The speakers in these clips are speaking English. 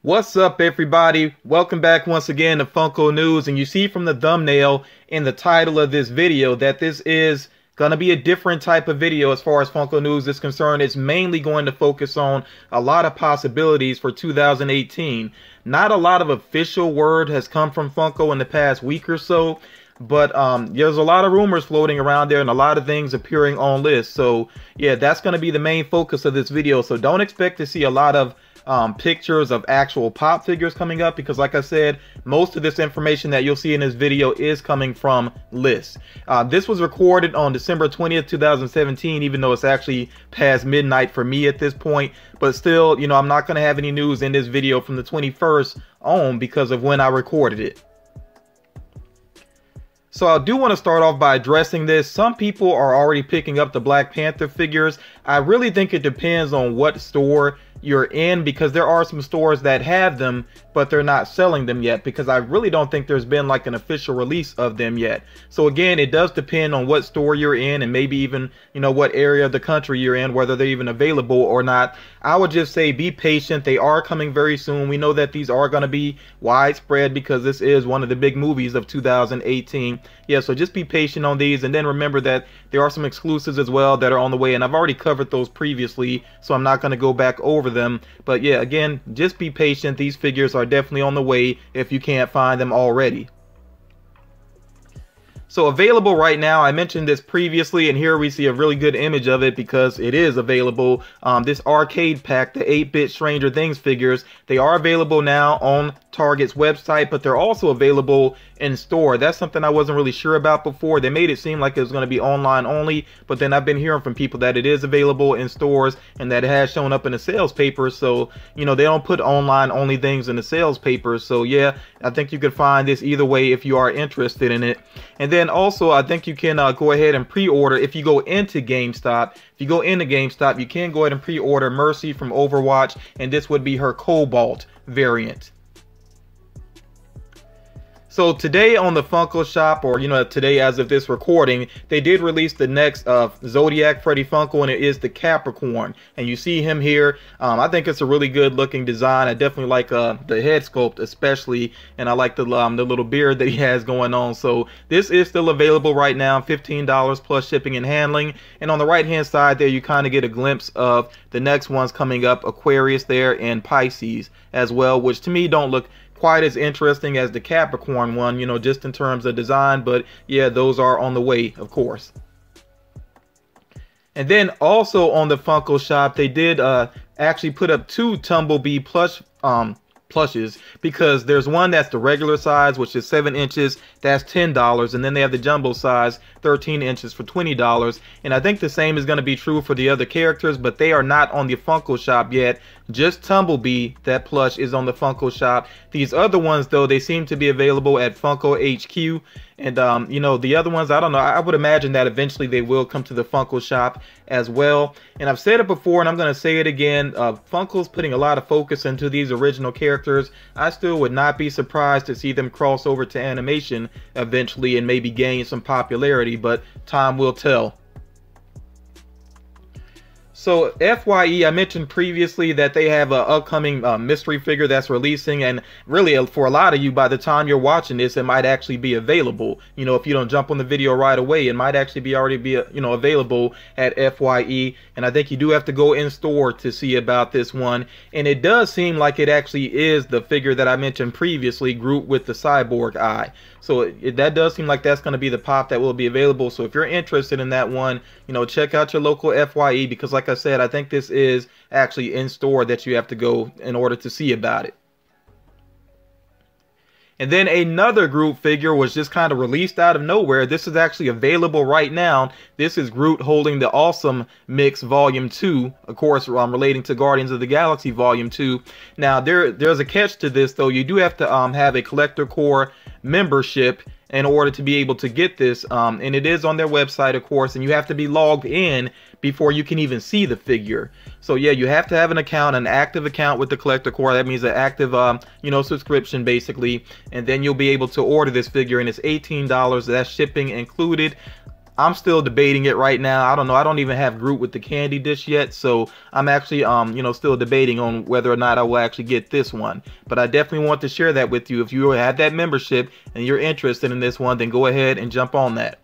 What's up, everybody? Welcome back once again to Funko News. And you see from the thumbnail in the title of this video that this is going to be a different type of video as far as Funko News is concerned. It's mainly going to focus on a lot of possibilities for 2018. Not a lot of official word has come from Funko in the past week or so, but there's a lot of rumors floating around there and a lot of things appearing on lists. So yeah, that's going to be the main focus of this video. So don't expect to see a lot of pictures of actual pop figures coming up, because like I said, most of this information that you'll see in this video is coming from lists. This was recorded on December 20th, 2017, even though it's actually past midnight for me at this point. But still, you know, I'm not going to have any news in this video from the 21st on because of when I recorded it. So I do want to start off by addressing this. Some people are already picking up the Black Panther figures. I really think it depends on what store you're in, because there are some stores that have them but they're not selling them yet, because I really don't think there's been like an official release of them yet. So again, it does depend on what store you're in and maybe even, you know, what area of the country you're in, whether they're even available or not. I would just say be patient. They are coming very soon. We know that these are going to be widespread because this is one of the big movies of 2018. Yeah, so just be patient on these, and then remember that there are some exclusives as well that are on the way, and I've already covered those previously, so I'm not going to go back over them. But yeah, again, just be patient. These figures are definitely on the way if you can't find them already. So available right now, I mentioned this previously, and here we see a really good image of it because it is available. This arcade pack, the 8-bit Stranger Things figures, they are available now on Target's website, but they're also available in store. That's something I wasn't really sure about before. They made it seem like it was going to be online only, but then I've been hearing from people that it is available in stores and that it has shown up in the sales papers. So, you know, they don't put online only things in the sales papers. So yeah, I think you could find this either way if you are interested in it. And then also, I think you can go ahead and pre-order if you go into GameStop. If you go into GameStop, you can go ahead and pre-order Mercy from Overwatch, and this would be her Cobalt variant. So today on the Funko shop, or you know, today as of this recording, they did release the next Zodiac Freddy Funko, and it is the Capricorn. And you see him here. I think it's a really good looking design. I definitely like the head sculpt especially, and I like the little beard that he has going on. So this is still available right now, $15 plus shipping and handling. And on the right hand side there, you kind of get a glimpse of the next ones coming up, Aquarius there and Pisces as well, which to me don't look quite as interesting as the Capricorn one, you know, just in terms of design. But yeah, those are on the way, of course. And then also on the Funko shop, they did actually put up 2 Tumblebee plushes, because there's one that's the regular size, which is 7 inches, that's $10, and then they have the jumbo size 13 inches for $20. And I think the same is going to be true for the other characters, but they are not on the Funko shop yet. Just Tumblebee, that plush, is on the Funko shop. These other ones though, they seem to be available at Funko HQ. And you know, the other ones, I don't know, I would imagine that eventually they will come to the Funko shop as well. And I've said it before and I'm going to say it again, Funko's putting a lot of focus into these original characters. I still would not be surprised to see them cross over to animation eventually and maybe gain some popularity, but time will tell. So FYE, I mentioned previously that they have an upcoming mystery figure that's releasing, and really for a lot of you, by the time you're watching this, it might actually be available. You know, if you don't jump on the video right away, it might actually be already be you know, available at FYE. And I think you do have to go in store to see about this one. And it does seem like it actually is the figure that I mentioned previously, Groot with the cyborg eye. So that does seem like that's going to be the pop that will be available. So if you're interested in that one, you know, check out your local FYE, because like I said, I think this is actually in store that you have to go in order to see about it. And then another Groot figure was just kind of released out of nowhere. This is actually available right now. This is Groot holding the Awesome Mix Volume 2, of course, relating to Guardians of the Galaxy Volume 2. Now, there's a catch to this, though. You do have to have a Collector Core membership in order to be able to get this, and it is on their website, of course, and you have to be logged in before you can even see the figure. So yeah, you have to have an account, an active account with the Collector Core. That means an active you know, subscription basically, and then you'll be able to order this figure, and it's $18. That's shipping included. I'm still debating it right now. I don't know. I don't even have Groot with the candy dish yet, so I'm actually still debating on whether or not I will actually get this one. But I definitely want to share that with you. If you have that membership and you're interested in this one, then go ahead and jump on that.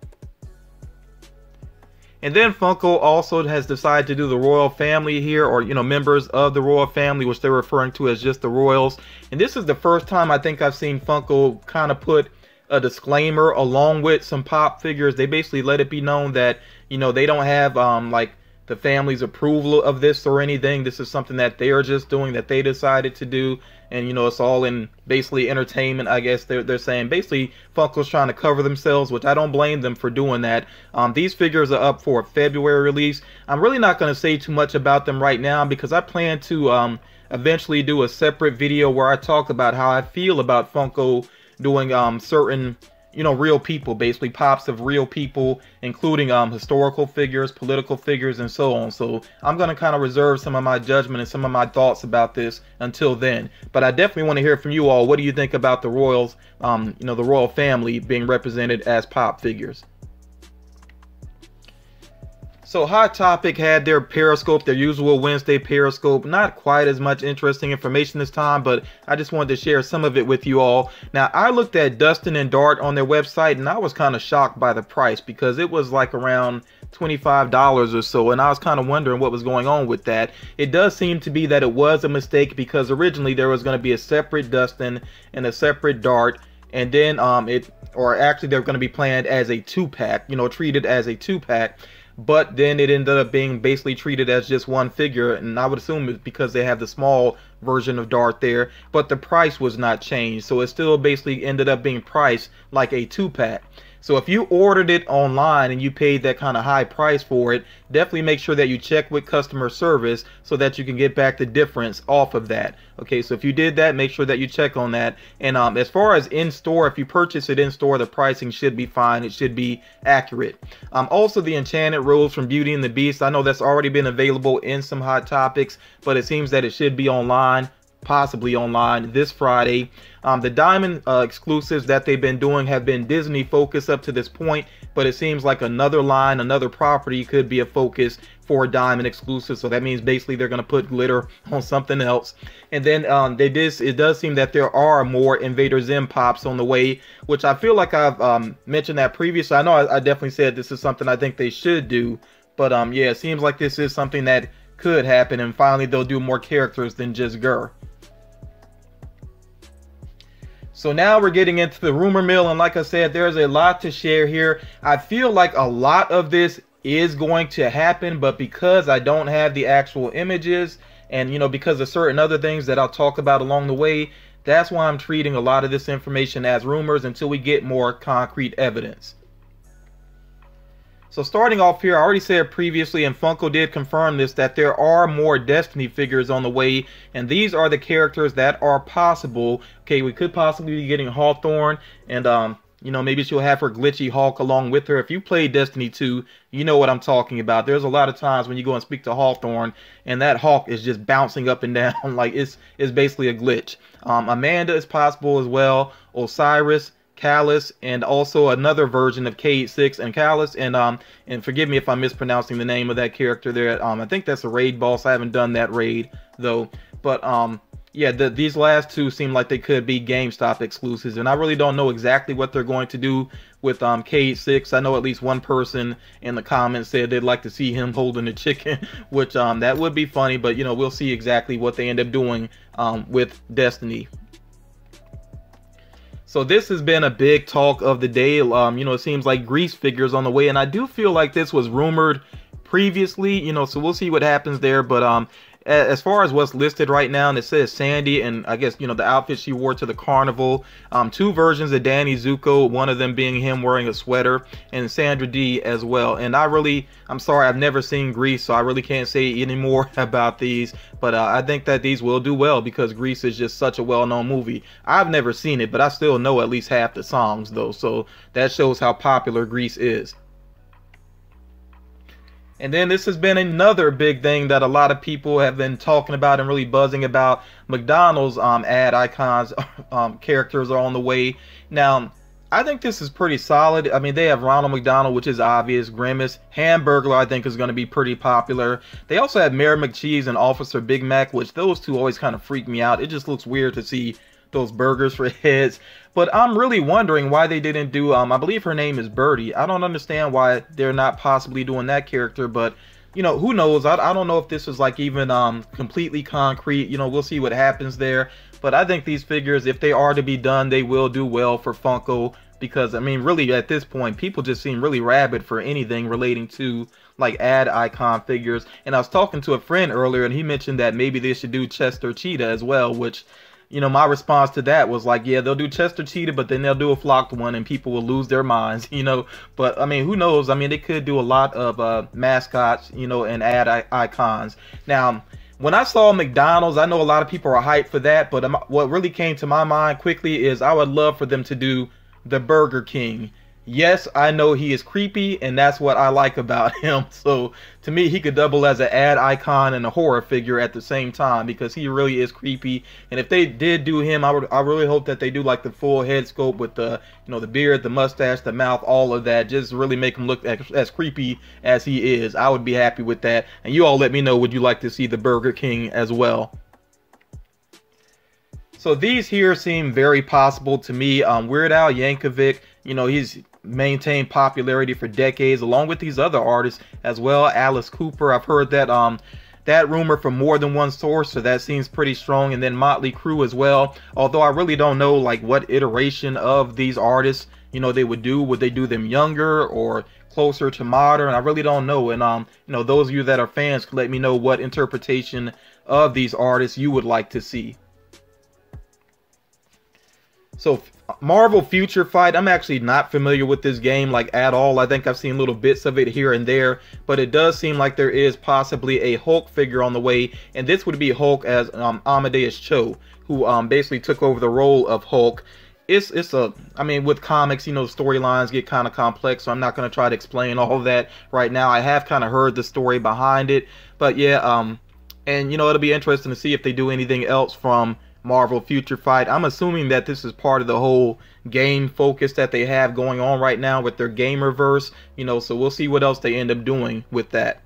And then Funko also has decided to do the royal family here, or members of the royal family, which they're referring to as just the royals. And this is the first time I think I've seen Funko kind of put a disclaimer along with some pop figures. They basically let it be known that they don't have like the family's approval of this or anything. This is something that they are just doing, that they decided to do, and it's all in basically entertainment, I guess they're saying. Basically Funko's trying to cover themselves, which I don't blame them for doing that. These figures are up for a February release. I'm really not going to say too much about them right now because I plan to eventually do a separate video where I talk about how I feel about Funko doing certain real people, basically pops of real people, including historical figures, political figures, and so on. So I'm going to kind of reserve some of my judgment and some of my thoughts about this until then. But I definitely want to hear from you all. What do you think about the royals, the royal family being represented as pop figures? So Hot Topic had their Periscope, their usual Wednesday Periscope. Not quite as much interesting information this time, but I just wanted to share some of it with you all. Now, I looked at Dustin and Dart on their website, and I was kind of shocked by the price because it was like around $25 or so, and I was kind of wondering what was going on with that. It does seem to be that it was a mistake because originally there was going to be a separate Dustin and a separate Dart, and then actually they're going to be planned as a 2-pack, treated as a 2-pack. But then it ended up being basically treated as just one figure, and I would assume it's because they have the small version of Dart there, but the price was not changed, so it still basically ended up being priced like a 2-pack. So if you ordered it online and you paid that kind of high price for it, definitely make sure that you check with customer service so that you can get back the difference off of that. Okay, so if you did that, make sure that you check on that. And as far as in store, if you purchase it in store, the pricing should be fine. It should be accurate. Also, the Enchanted Rose from Beauty and the Beast, I know that's already been available in some Hot Topics, but it seems that it should be online, possibly online, this Friday. The Diamond exclusives that they've been doing have been Disney focused up to this point, but it seems like another line, another property could be a focus for Diamond exclusive. So that means basically they're going to put glitter on something else. And then it does seem that there are more Invader Zim pops on the way, which I feel like I've mentioned that previously. I know I definitely said this is something I think they should do, but yeah, it seems like this is something that could happen, and finally they'll do more characters than just Gur. So now we're getting into the rumor mill, and like I said, there's a lot to share here. I feel like a lot of this is going to happen, but because I don't have the actual images, and because of certain other things that I'll talk about along the way, that's why I'm treating a lot of this information as rumors until we get more concrete evidence. So starting off here, I already said previously, and Funko did confirm this, that there are more Destiny figures on the way, and these are the characters that are possible. Okay, we could possibly be getting Hawthorne, and maybe she'll have her glitchy Hulk along with her. If you play Destiny 2, you know what I'm talking about. There's a lot of times when you go and speak to Hawthorne, and that Hulk is just bouncing up and down like it's basically a glitch. Amanda is possible as well. Osiris, Callus, and also another version of K86 and Callus, and forgive me if I'm mispronouncing the name of that character there. I think that's a raid boss. I haven't done that raid though, but yeah, these last two seem like they could be GameStop exclusives, and I really don't know exactly what they're going to do with K86. I know at least one person in the comments said they'd like to see him holding a chicken, which that would be funny, but we'll see exactly what they end up doing with Destiny. So this has been a big talk of the day. It seems like Grease figures on the way, and I do feel like this was rumored previously, so we'll see what happens there. But as far as what's listed right now, and it says Sandy, and I guess the outfit she wore to the carnival, two versions of Danny Zuko, one of them being him wearing a sweater, and Sandra D as well. And I'm sorry, I've never seen Grease, so I really can't say any more about these, but I think that these will do well because Grease is just such a well-known movie. I've never seen it, but I still know at least half the songs though, so that shows how popular Grease is. And then this has been another big thing that a lot of people have been talking about and really buzzing about. McDonald's ad icons characters are on the way. Now, I think this is pretty solid. I mean, they have Ronald McDonald, which is obvious. Grimace. Hamburglar, I think, is going to be pretty popular. They also have Mayor McCheese and Officer Big Mac, which those two always kind of freak me out. It just looks weird to see those burgers for heads. But I'm really wondering why they didn't do, I believe her name is Birdie. I don't understand why they're not possibly doing that character, but you know, who knows? I don't know if this is like even completely concrete. You know, we'll see what happens there. But I think these figures, if they are to be done, they will do well for Funko. Because, I mean, really, at this point, people just seem really rabid for anything relating to, like, ad icon figures. And I was talking to a friend earlier, and he mentioned that maybe they should do Chester Cheetah as well, which, you know, my response to that was like, yeah, they'll do Chester Cheetah, but then they'll do a flocked one, and people will lose their minds, you know. But, I mean, who knows? I mean, they could do a lot of mascots, you know, and ad icons. Now, when I saw McDonald's, I know a lot of people are hyped for that, but what really came to my mind quickly is I would love for them to do the Burger King. Yes, I know he is creepy, and that's what I like about him. So to me, he could double as an ad icon and a horror figure at the same time, because he really is creepy. And if they did do him, I really hope that they do like the full head sculpt with the, you know, the beard, the mustache, the mouth, all of that. Just really make him look as creepy as he is. I would be happy with that. And you all let me know, would you like to see the Burger King as well? So these here seem very possible to me. Weird Al Yankovic, you know, he's maintained popularity for decades, along with these other artists as well. Alice Cooper, I've heard that that rumor from more than one source, so that seems pretty strong. And then Motley Crue as well. Although I really don't know like what iteration of these artists, you know, they would do. Would they do them younger or closer to modern? I really don't know. And you know, those of you that are fans can let me know what interpretation of these artists you would like to see. So Marvel Future Fight, I'm actually not familiar with this game like at all. I think I've seen little bits of it here and there, but it does seem like there is possibly a Hulk figure on the way, and this would be Hulk as Amadeus Cho, who basically took over the role of Hulk. I mean, with comics, you know, storylines get kind of complex, so I'm not going to try to explain all of that right now. I have kind of heard the story behind it, but yeah, and you know, it'll be interesting to see if they do anything else from Marvel Future Fight. I'm assuming that this is part of the whole game focus that they have going on right now with their Gamerverse, you know, so we'll see what else they end up doing with that.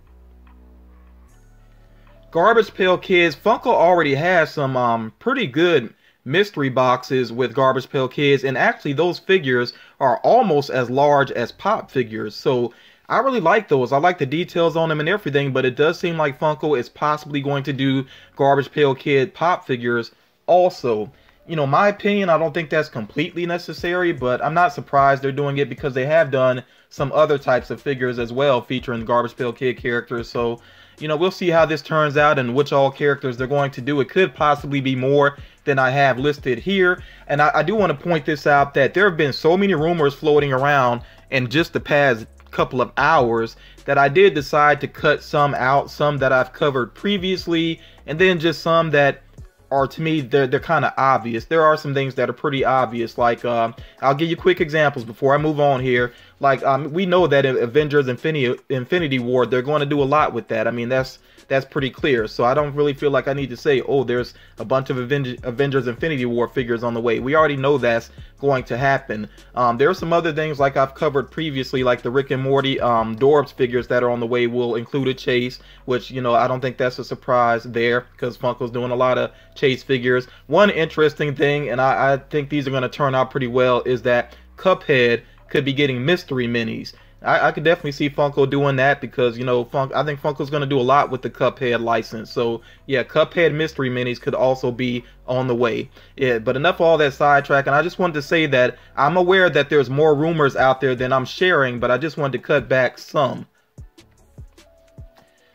Garbage Pail Kids, Funko already has some pretty good mystery boxes with Garbage Pail Kids, and actually those figures are almost as large as pop figures, so I really like those. I like the details on them and everything, but it does seem like Funko is possibly going to do Garbage Pail Kid pop figures also. You know, my opinion, I don't think that's completely necessary, but I'm not surprised they're doing it because they have done some other types of figures as well featuring Garbage Pail Kid characters. So, you know, we'll see how this turns out and which all characters they're going to do. It could possibly be more than I have listed here. And I do want to point this out, that there have been so many rumors floating around in just the past couple of hours that I did decide to cut some out, some that I've covered previously, and then just some that are, to me, they're kind of obvious. There are some things that are pretty obvious, like I'll give you quick examples before I move on here. Like we know that in Avengers Infinity War, they're going to do a lot with that. I mean, that's pretty clear. So I don't really feel like I need to say, oh, there's a bunch of Avengers Infinity War figures on the way. We already know that's going to happen. There are some other things like I've covered previously, like the Rick and Morty Dorbs figures that are on the way will include a Chase, which, you know, I don't think that's a surprise there because Funko's doing a lot of Chase figures. One interesting thing, and I think these are going to turn out pretty well, is that Cuphead could be getting mystery minis. I could definitely see Funko doing that because, you know, I think Funko's going to do a lot with the Cuphead license. So, yeah, Cuphead mystery minis could also be on the way. Yeah, but enough of all that sidetrack. And I just wanted to say that I'm aware that there's more rumors out there than I'm sharing, but I just wanted to cut back some.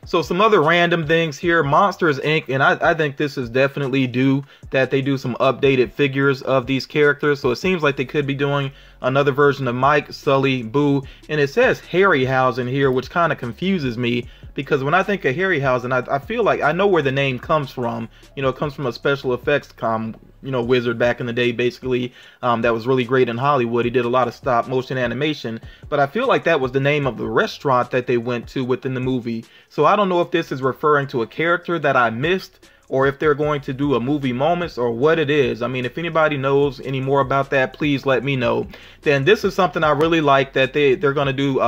So some other random things here, Monsters Inc. And I think this is definitely due that they do some updated figures of these characters. So it seems like they could be doing another version of Mike, Sully, Boo. And it says Harryhausen here, which kind of confuses me because when I think of Harryhausen, I feel like I know where the name comes from. You know, it comes from a special effects wizard back in the day, basically, that was really great in Hollywood. He did a lot of stop motion animation, but I feel like that was the name of the restaurant that they went to within the movie. So I don't know if this is referring to a character that I missed, or if they're going to do a movie moments or what it is. I mean, if anybody knows any more about that, please let me know. Then this is something I really like, that they're going to do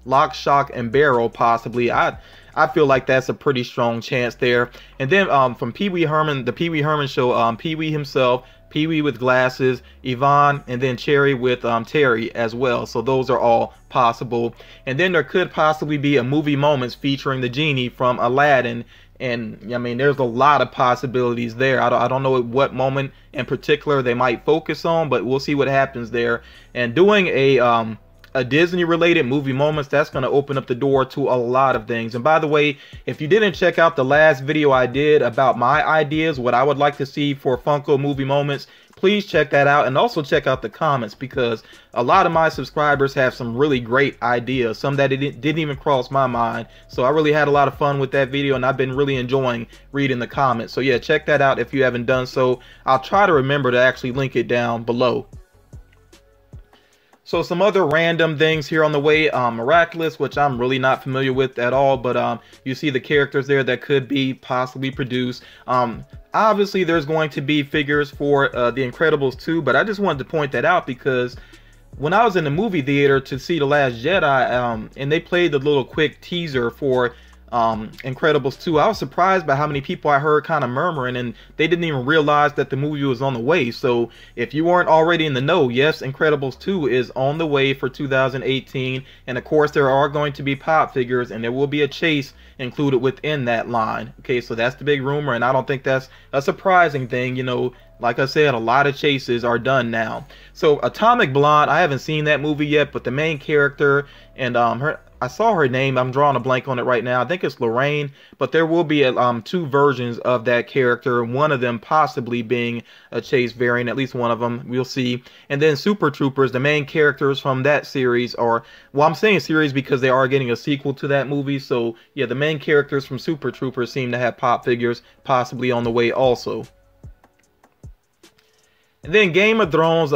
Lock, Shock, and Barrel possibly. I feel like that's a pretty strong chance there. And then from Pee Wee Herman, the Pee Wee Herman show, Pee Wee himself, Pee Wee with glasses, Yvonne, and then Cherry with Terry as well. So those are all possible. And then there could possibly be a movie moments featuring the genie from Aladdin. And I mean, there's a lot of possibilities there. I don't know what moment in particular they might focus on, but we'll see what happens there. And doing a Disney related movie moments, that's going to open up the door to a lot of things. And by the way, if you didn't check out the last video I did about my ideas, what I would like to see for Funko movie moments, please check that out, and also check out the comments, because a lot of my subscribers have some really great ideas, some that didn't even cross my mind. So I really had a lot of fun with that video, and I've been really enjoying reading the comments. So yeah, check that out if you haven't done so. I'll try to remember to actually link it down below. So some other random things here on the way. Miraculous, which I'm really not familiar with at all, but you see the characters there that could be possibly produced. Obviously there's going to be figures for The Incredibles 2, but I just wanted to point that out because when I was in the movie theater to see The Last Jedi, and they played the little quick teaser for Incredibles 2, I was surprised by how many people I heard kind of murmuring, and they didn't even realize that the movie was on the way. So if you weren't already in the know, yes, Incredibles 2 is on the way for 2018, and of course there are going to be pop figures, and there will be a chase included within that line. Okay, so that's the big rumor, and I don't think that's a surprising thing. You know, like I said, a lot of chases are done now. So Atomic Blonde, I haven't seen that movie yet, but the main character and I saw her name, I'm drawing a blank on it right now, I think it's Lorraine, but there will be two versions of that character, one of them possibly being a Chase variant, at least one of them, we'll see. And then Super Troopers, the main characters from that series are, well, I'm saying series because they are getting a sequel to that movie, so yeah, the main characters from Super Troopers seem to have pop figures possibly on the way also. And then Game of Thrones,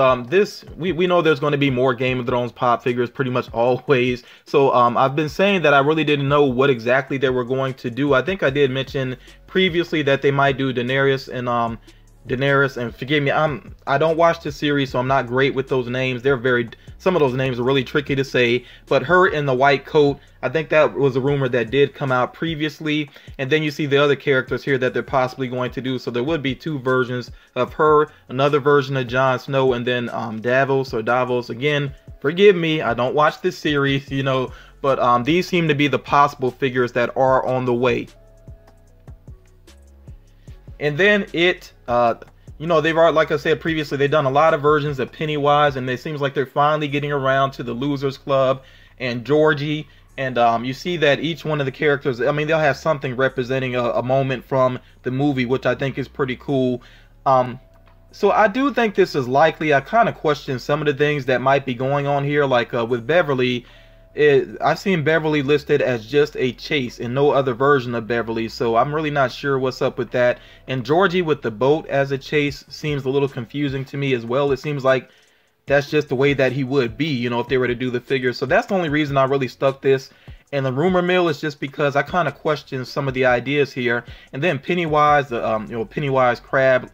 we know there's going to be more Game of Thrones pop figures pretty much always. So I've been saying that I really didn't know what exactly they were going to do. I think I did mention previously that they might do Daenerys, and forgive me, I don't watch the series, so I'm not great with those names. Some of those names are really tricky to say, but her in the white coat, I think that was a rumor that did come out previously. And then you see the other characters here that they're possibly going to do. So there would be two versions of her, another version of Jon Snow, and then Davos. Again, forgive me, I don't watch this series, you know, but these seem to be the possible figures that are on the way. And then you know, they've already, like I said previously, they've done a lot of versions of Pennywise, and it seems like they're finally getting around to the Losers Club and Georgie. And you see that each one of the characters, I mean, they'll have something representing a moment from the movie, which I think is pretty cool. So I do think this is likely. I kind of question some of the things that might be going on here, like with Beverly. I've seen Beverly listed as just a Chase and no other version of Beverly, so I'm really not sure what's up with that. And Georgie with the boat as a Chase seems a little confusing to me as well. It seems like that's just the way that he would be, you know, if they were to do the figure. So that's the only reason I really stuck this in the rumor mill, is just because I kind of question some of the ideas here. And then Pennywise, you know, Pennywise Crab,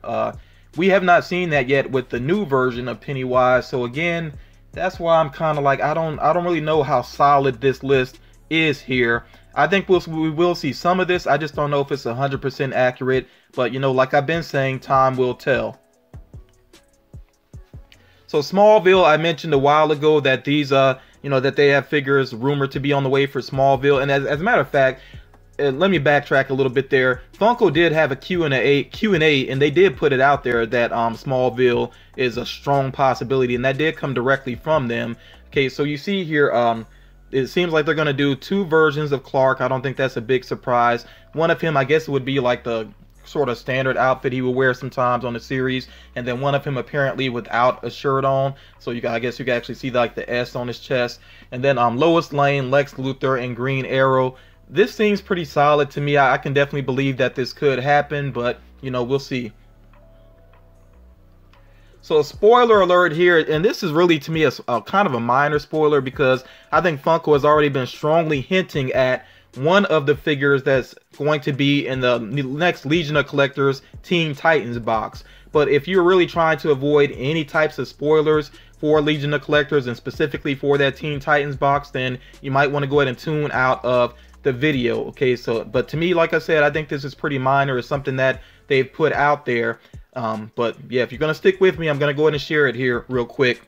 we have not seen that yet with the new version of Pennywise. So again, that's why I'm kind of like, I don't really know how solid this list is here. I think we will see some of this. I just don't know if it's 100% accurate. But, you know, like I've been saying, time will tell. So Smallville, I mentioned a while ago that these, you know, that they have figures rumored to be on the way for Smallville. And as a matter of fact, let me backtrack a little bit there. Funko did have a Q&A, and they did put it out there that Smallville is a strong possibility, and that did come directly from them. Okay, so you see here, it seems like they're going to do two versions of Clark. I don't think that's a big surprise. One of him, I guess it would be like the sort of standard outfit he would wear sometimes on the series, and then one of him apparently without a shirt on. So I guess you can actually see like the S on his chest. And then Lois Lane, Lex Luthor, and Green Arrow. This seems pretty solid to me. I can definitely believe that this could happen, but, you know, we'll see. So spoiler alert here, and this is really to me a kind of a minor spoiler, because I think Funko has already been strongly hinting at one of the figures that's going to be in the next Legion of Collectors Teen Titans box. But if you're really trying to avoid any types of spoilers for Legion of Collectors and specifically for that Teen Titans box, then you might want to go ahead and tune out of the video. Okay, so but to me, like I said, I think this is pretty minor. It's something that they've put out there. But yeah, if you're gonna stick with me, I'm gonna go ahead and share it here real quick.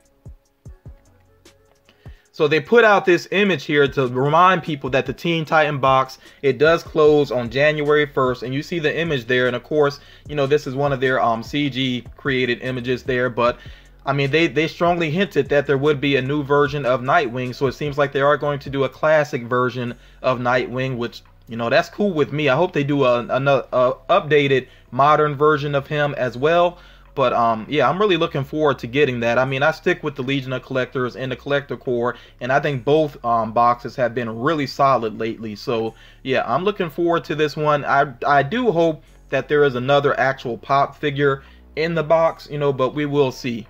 So they put out this image here to remind people that the Teen Titan box, it does close on January 1st, and you see the image there. And of course, you know, this is one of their CG created images there, but I mean, they strongly hinted that there would be a new version of Nightwing, so it seems like they are going to do a classic version of Nightwing, which, you know, that's cool with me. I hope they do a updated modern version of him as well. But yeah, I'm really looking forward to getting that. I mean, I stick with the Legion of Collectors and the Collector Core, and I think both boxes have been really solid lately. So yeah, I'm looking forward to this one. I do hope that there is another actual pop figure in the box, you know, but we will see.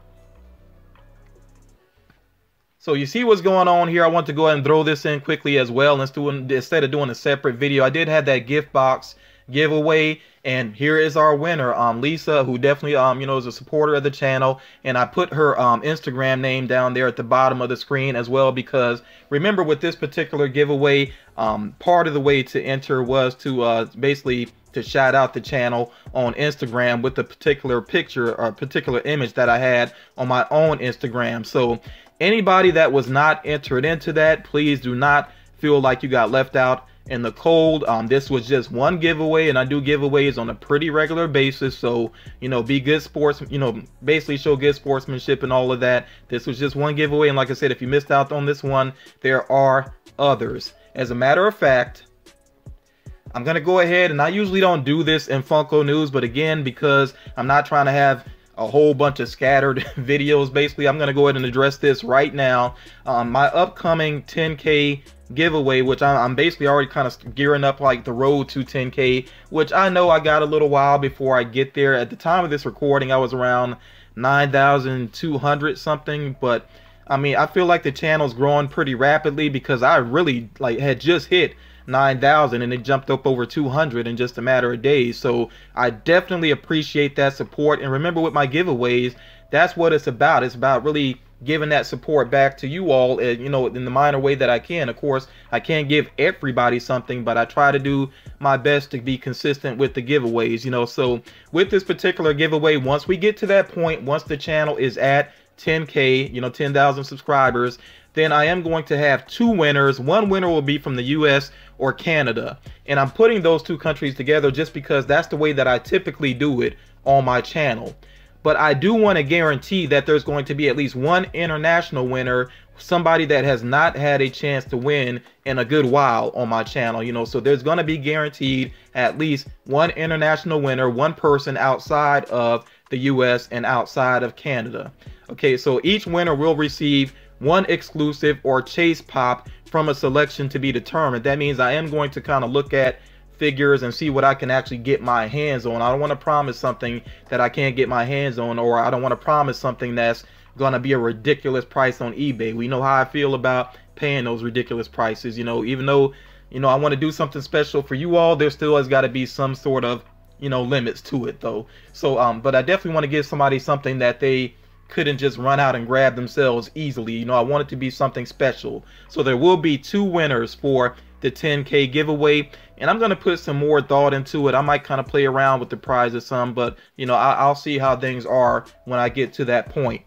So you see what's going on here. I want to go ahead and throw this in quickly as well. Instead of doing a separate video, I did have that gift box giveaway, and here is our winner, Lisa, who definitely you know, is a supporter of the channel, and I put her Instagram name down there at the bottom of the screen as well, because remember, with this particular giveaway, part of the way to enter was to basically to shout out the channel on Instagram with the particular picture or particular image that I had on my own Instagram. So anybody that was not entered into that, please do not feel like you got left out in the cold. This was just one giveaway, and I do giveaways on a pretty regular basis, so you know, be good sports, you know, basically show good sportsmanship and all of that. This was just one giveaway, and like I said, if you missed out on this one, there are others. As a matter of fact, I'm gonna go ahead, and I usually don't do this in Funko News, but again, because I'm not trying to have a whole bunch of scattered videos, basically I'm gonna go ahead and address this right now. My upcoming 10K giveaway, which I'm basically already kind of gearing up like the road to 10K, which I know I got a little while before I get there. At the time of this recording, I was around 9,200 something, but I mean, I feel like the channel's growing pretty rapidly because I really like had just hit 9,000 and it jumped up over 200 in just a matter of days. So I definitely appreciate that support, and remember, with my giveaways, that's what it's about. It's about really giving that support back to you all, you know, in the minor way that I can. Of course, I can't give everybody something, but I try to do my best to be consistent with the giveaways, you know. So with this particular giveaway, once we get to that point, once the channel is at 10K, you know, 10,000 subscribers, then I am going to have two winners. One winner will be from the US or Canada, and I'm putting those two countries together just because that's the way that I typically do it on my channel. But I do want to guarantee that there's going to be at least one international winner, somebody that has not had a chance to win in a good while on my channel, you know. So there's going to be guaranteed at least one international winner, one person outside of the US and outside of Canada. Okay, so each winner will receive one exclusive or chase pop from a selection to be determined. That means I am going to kind of look at figures and see what I can actually get my hands on. I don't want to promise something that I can't get my hands on, or I don't want to promise something that's gonna be a ridiculous price on eBay. We know how I feel about paying those ridiculous prices, you know. Even though, you know, I want to do something special for you all, there still has got to be some sort of, you know, limits to it though. So but I definitely want to give somebody something that they couldn't just run out and grab themselves easily. You know, I want it to be something special. So there will be two winners for the 10K giveaway, and I'm gonna put some more thought into it. I might kind of play around with the prizes some, but you know, I'll see how things are when I get to that point.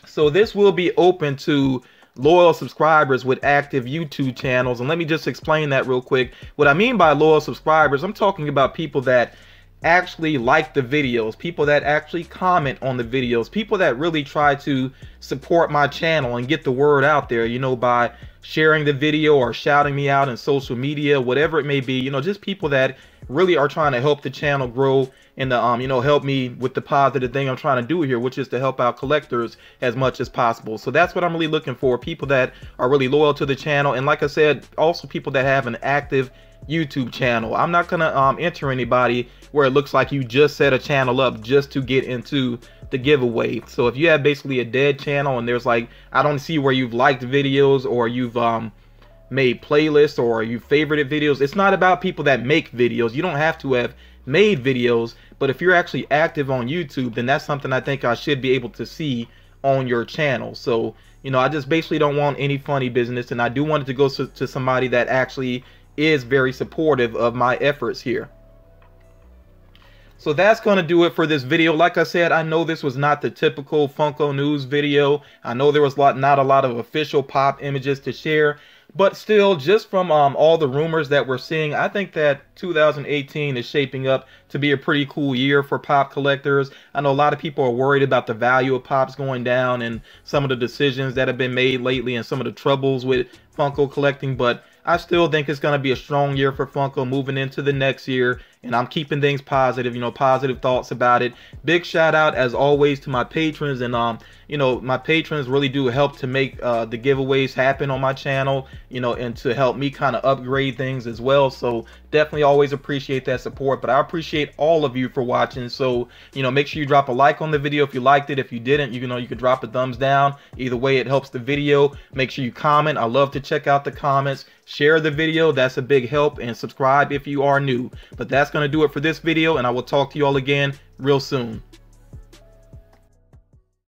So this will be open to loyal subscribers with active YouTube channels, and let me just explain that real quick. What I mean by loyal subscribers, I'm talking about people that actually like the videos, people that actually comment on the videos, people that really try to support my channel and get the word out there, you know, by sharing the video or shouting me out in social media, whatever it may be, you know, just people that really are trying to help the channel grow and you know, help me with the positive thing I'm trying to do here, which is to help out collectors as much as possible. So that's what I'm really looking for, people that are really loyal to the channel, and like I said, also people that have an active YouTube channel. I'm not gonna enter anybody where it looks like you just set a channel up just to get into the giveaway. So if you have basically a dead channel and there's like, I don't see where you've liked videos or you've made playlists or you favorited videos. It's not about people that make videos. You don't have to have made videos, but if you're actually active on YouTube, then that's something I think I should be able to see on your channel. So, you know, I just basically don't want any funny business, and I do want it to go to somebody that actually is very supportive of my efforts here. So that's going to do it for this video. Like I said, I know this was not the typical Funko News video. I know there was not a lot of official pop images to share. But still, just from all the rumors that we're seeing, I think that 2018 is shaping up to be a pretty cool year for pop collectors. I know a lot of people are worried about the value of pops going down and some of the decisions that have been made lately and some of the troubles with Funko collecting, but I still think it's going to be a strong year for Funko moving into the next year, and I'm keeping things positive, you know, positive thoughts about it. Big shout out as always to my patrons, and you know, my patrons really do help to make the giveaways happen on my channel, you know, and to help me kind of upgrade things as well. So definitely always appreciate that support, but I appreciate all of you for watching. So, you know, make sure you drop a like on the video if you liked it. If you didn't, you know, you could drop a thumbs down. Either way, it helps the video. Make sure you comment. I love to check out the comments. Share the video, that's a big help, and subscribe if you are new. But that's going to do it for this video, and I will talk to you all again real soon.